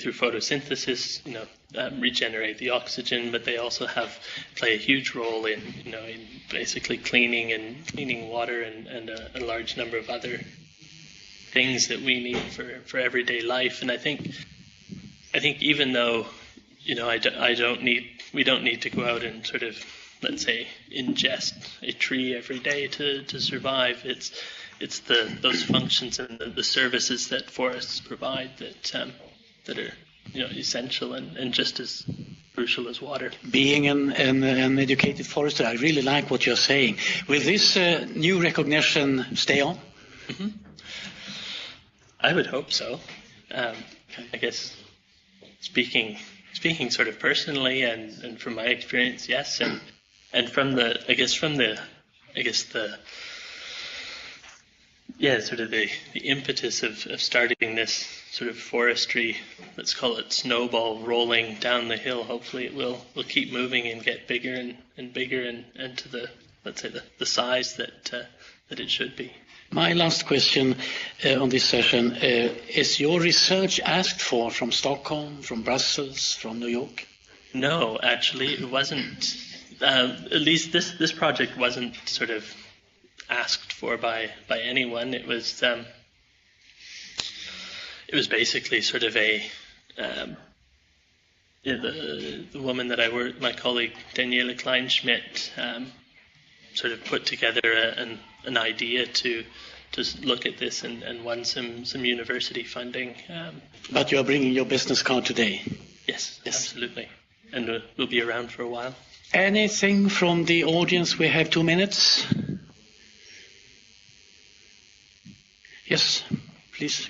through photosynthesis, regenerate the oxygen, but they also play a huge role in basically cleaning water and a large number of other things that we need for everyday life. And I think even though we don't need to go out and sort of, let's say, ingest a tree every day to survive. It's those functions and the services that forests provide that are essential and just as crucial as water. Being an educated forester, I really like what you're saying. Will this new recognition stay on? Mm-hmm. I would hope so. I guess speaking sort of personally and from my experience, yes, and from the impetus of starting this sort of forestry, let's call it snowball rolling down the hill. Hopefully it will keep moving and get bigger and bigger and to the size that it should be. My last question on this session, is your research asked for from Stockholm, from Brussels, from New York? No, actually it wasn't. At least this project wasn't sort of asked for by anyone. It was basically sort of the woman that I worked, my colleague Daniela Kleinschmidt, sort of put together an idea to look at this and won some university funding. But you are bringing your business card today? Yes, absolutely. And we'll be around for a while. Anything from the audience? We have 2 minutes. Yes, please.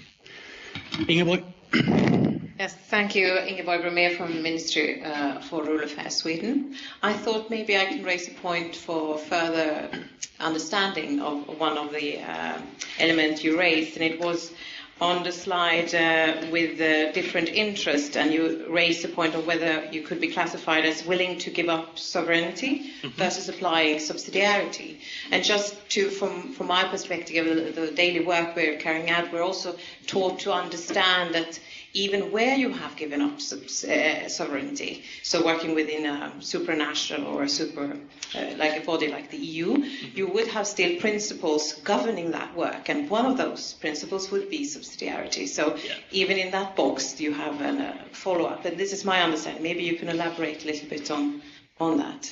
Ingeborg. Yes, thank you, Ingeborg Bromé from Ministry for Rural Affairs, Sweden. I thought maybe I can raise a point for further understanding of one of the elements you raised, and it was on the slide with different interest, and you raised the point of whether you could be classified as willing to give up sovereignty versus applying subsidiarity. And just from my perspective, the daily work we're carrying out, we're also taught to understand that even where you have given up sovereignty, so working within a supranational or like a body like the EU, you would have still principles governing that work, and one of those principles would be subsidiarity. So even in that box, you have a follow-up, and this is my understanding. Maybe you can elaborate a little bit on that.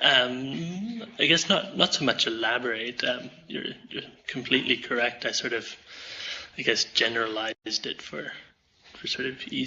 I guess not so much elaborate. You're completely correct. I sort of, generalized it for sort of easy